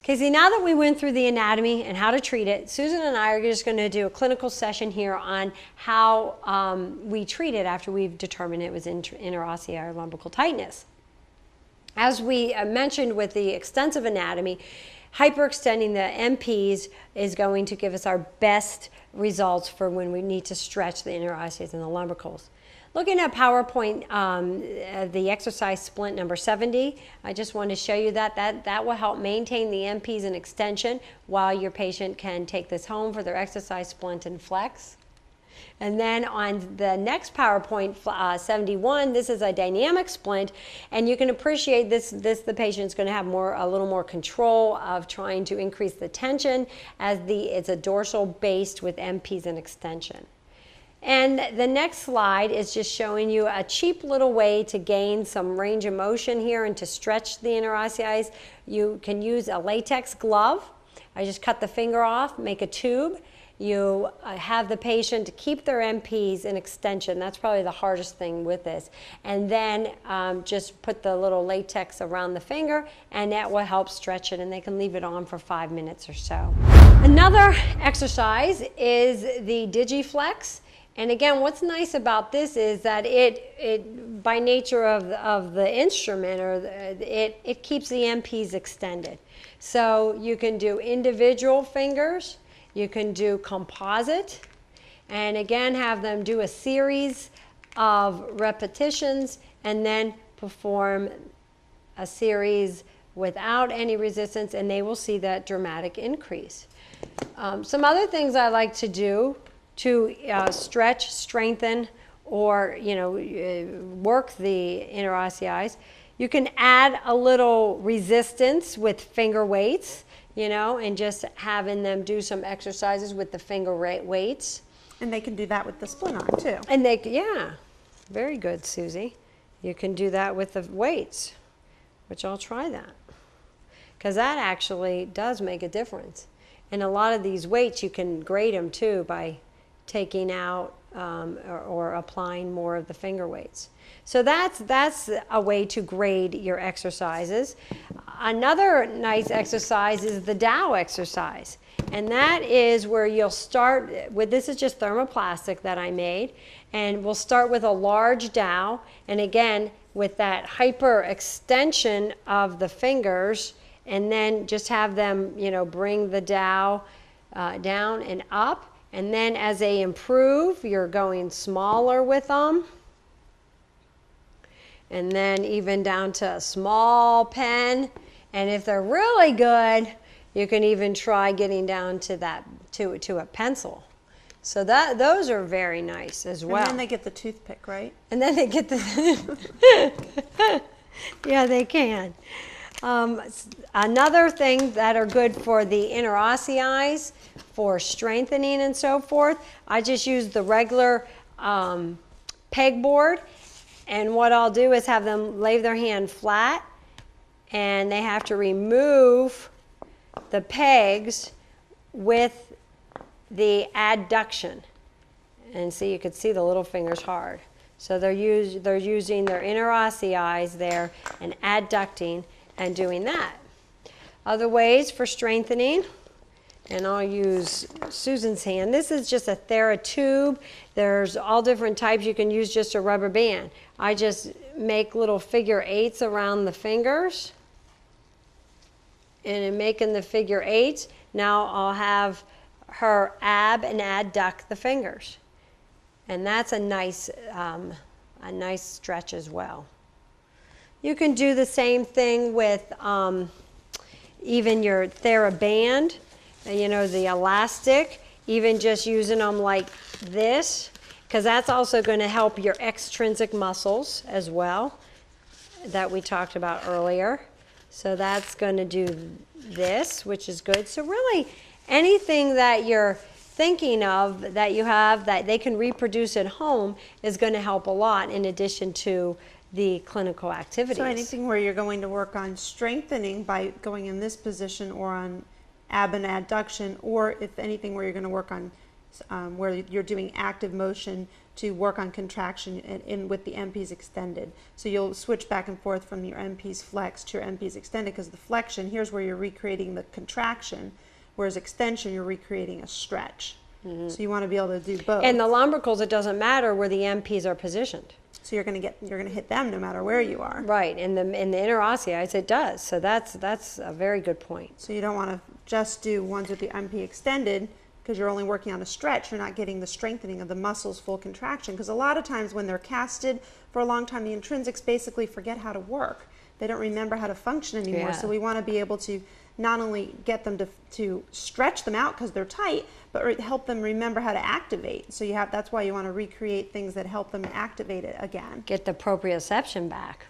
Okay, see, now that we went through the anatomy and how to treat it, Susan and I are just going to do a clinical session here on how we treat it after we've determined it was interosseous lumbrical tightness. As we mentioned with the extensive anatomy, hyperextending the MPs is going to give us our best results for when we need to stretch the interosseous and the lumbricals. Looking at PowerPoint, the exercise splint number 70, I just want to show you that will help maintain the MPs in extension while your patient can take this home for their exercise splint and flex. And then on the next PowerPoint 71, this is a dynamic splint, and you can appreciate the patient's going to have a little more control of trying to increase the tension as it's a dorsal based with MPs in extension. And the next slide is just showing you a cheap little way to gain some range of motion here and to stretch the interosseous. You can use a latex glove. I just cut the finger off, make a tube. You have the patient keep their MPs in extension. That's probably the hardest thing with this. And then just put the little latex around the finger, and that will help stretch it, and they can leave it on for 5 minutes or so. Another exercise is the DigiFlex. And again, what's nice about this is that it by nature of the instrument, it keeps the MPs extended. So you can do individual fingers, you can do composite, and again have them do a series of repetitions and then perform a series without any resistance, and they will see that dramatic increase. Some other things I like to do to stretch, strengthen, or work the interosseous. You can add a little resistance with finger weights, and just having them do some exercises with the finger weights. And they can do that with the splint arm too. And yeah, very good, Susie. You can do that with the weights, which I'll try that, because that actually does make a difference. And a lot of these weights, you can grade them too by taking out or applying more of the finger weights. So that's a way to grade your exercises. Another nice exercise is the Dow exercise. And that is where you'll start with, this is just thermoplastic that I made, and we'll start with a large Dow, and again with that hyper extension of the fingers, and then just have them bring the Dow down and up. And then as they improve, you're going smaller with them. And then even down to a small pen. And if they're really good, you can even try getting down to that to a pencil. So those are very nice as well. And then they get the toothpick, right? And then they get the yeah, they can. Another thing that are good for the interosseous, for strengthening and so forth, I just use the regular pegboard, and what I'll do is have them lay their hand flat, and they have to remove the pegs with the adduction. And see, you can see the little fingers hard. So they're using their interosseous there and adducting and doing that. Other ways for strengthening, and I'll use Susan's hand. This is just a TheraTube. There's all different types. You can use just a rubber band. I just make little figure eights around the fingers. And in making the figure eights, now I'll have her ab and adduct the fingers. And that's a nice stretch as well. You can do the same thing with even your TheraBand, the elastic, even just using them like this, because that's also going to help your extrinsic muscles as well that we talked about earlier. So that's going to do this, which is good. So really anything that you're thinking of that you have that they can reproduce at home is going to help a lot in addition to the clinical activities. So anything where you're going to work on strengthening by going in this position, or on ab and adduction, or if anything where you're going to work on where you're doing active motion to work on contraction in with the MPs extended. So you'll switch back and forth from your MPs flex to your MPs extended, because the flexion, here's where you're recreating the contraction, whereas extension, you're recreating a stretch. So you want to be able to do both. And the lumbricals, it doesn't matter where the MPs are positioned. So you're going to hit them no matter where you are. Right, in the interossei, it does. So that's a very good point. So you don't want to just do ones with the MP extended, because you're only working on a stretch. You're not getting the strengthening of the muscles, full contraction. Because a lot of times when they're casted for a long time, the intrinsics basically forget how to work. They don't remember how to function anymore. Yeah. So we want to be able to not only get them to stretch them out because they're tight, but help them remember how to activate. So that's why you want to recreate things that help them activate it again. Get the proprioception back.